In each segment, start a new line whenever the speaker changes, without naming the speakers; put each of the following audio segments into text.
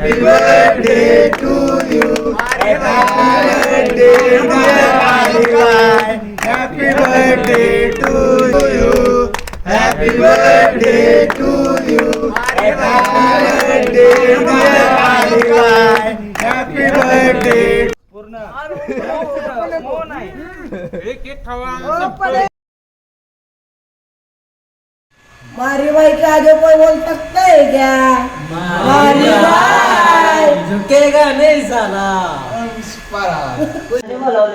Happy birthday to you. Happy birthday dear Malika. Happy birthday to you. Happy birthday to you. Happy birthday dear Malika. Happy birthday. पूर्ण एक एक खावा.
मारी भाई का जो कोई बोल सकता है क्या? मारी भाई
झुकेगा नहीं साला.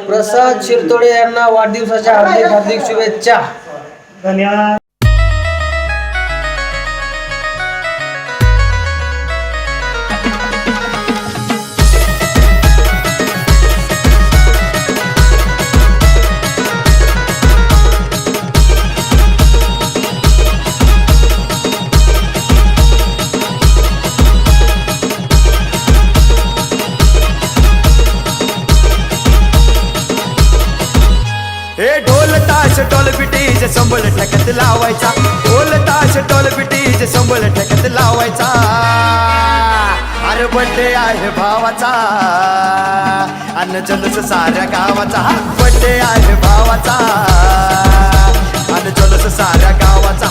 प्रसाद शिरतोडे यांना वाढदिवसाच्या हार्दिक हार्दिक शुभेच्छा.
धन्यवाद.
हे ढोल ताश टोल पिटीचे संबळ ठेक्यात लावायचा. ढोल ताश टोल पिटीचे संबळ ठेक्यात लावायचा. अरे बर्थडे आहे भावाचा अन्न जलस साऱ्या गावाचा. बर्थडे आहे भावाचा अन्न जलस साऱ्या गावाचा.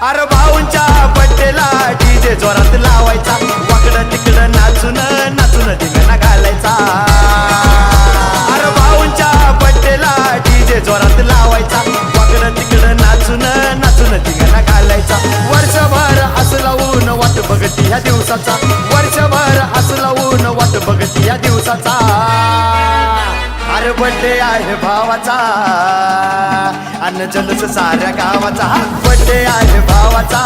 अरे भाऊंच्या बड्डेला डीजे जोरात लावायचा. वाकडं तिकडं नाचून नाचून धिंगाणा घालायचा. अरे भाऊंच्या बड्डेला डीजे जोरात लावायचा. वाकडं तिकडं नाचून नाचून धिंगाणा घालायचा. वर्षभर असं लावून वाट बघती ह्या दिवसाचा. वर्षभर असं लावून वाट बघती ह्या दिवसाचा. अरे बर्थडे आहे भावाचा अन्न जलस साऱ्या गावाचा. बर्थडे आहे भावाचा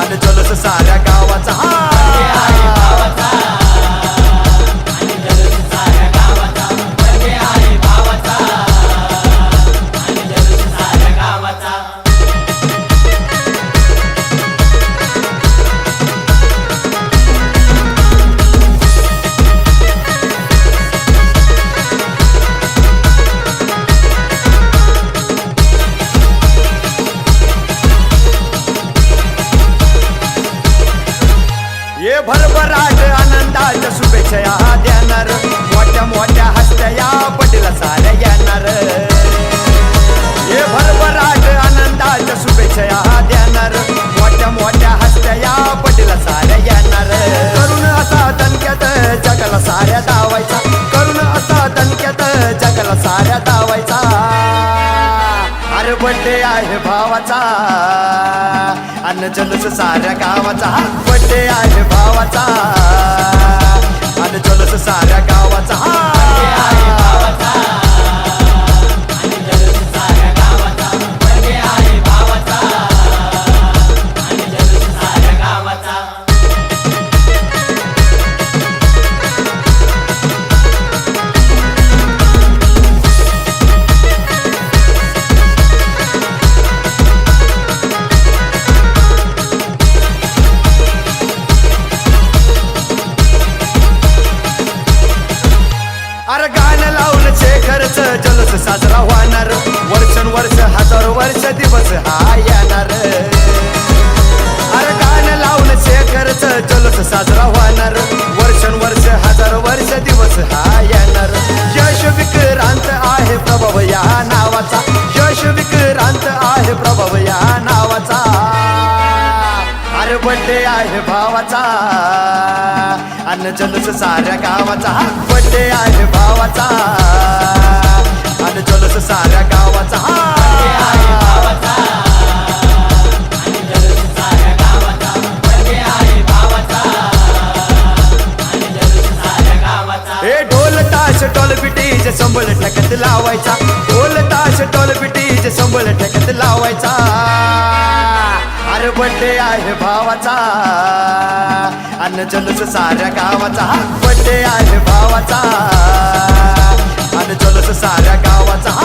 अन्न जलस साऱ्या गावाचा. ये भरभराट आनंदाच्या शुभेच्छा या देणार. मोठ्या मोठ्या हस्त्या या बड्डेला साऱ्या येणार. ये भरभराट आनंदाच्या शुभेच्छा या देणार. मोठ्या मोठ्या हस्त्या या बड्डेला साऱ्या येणार. करून असा दणक्यात जगाला साऱ्या दावायचा. करून असा दणक्यात जगाला साऱ्या दावायचा. अरे बर्थडे आहे भावाचा अन्न जलस साऱ्या गावाचा. बर्थडे आहे भावाचा अन्न जलस साऱ्या गावाचा. अरे गाणं लावून शेखरच जलस साजरा होणार. वर्षानुवर्ष हजारो वर्ष दिवस हा येणार. अरे गाणं लावून शेखरच जलस साजरा होणार. वर्षानुवर्ष हजारो वर्ष दिवस हा येणार. यश विक्रांत आहे प्रभाव या नावाचा. यश विक्रांत आहे प्रभाव या नावाचा. अरे बर्थडे आहे भावाचा अन्न जलस साऱ्या गावाचा. बर्थडे आहे भावाचा अन्न जलस साऱ्या गावाचा. हे ढोल ताश टोल पिटीचे संबळ ठेक्यात लावायचा. ढोल ताश टोल पिटीचे संबळ ठेक्यात लावायचा. अरे बड्डे आहे भावाचा अन जल्लोष साऱ्या गावाचा बड्डे आहे भावाचा अन जल्लोष साऱ्या गावाचा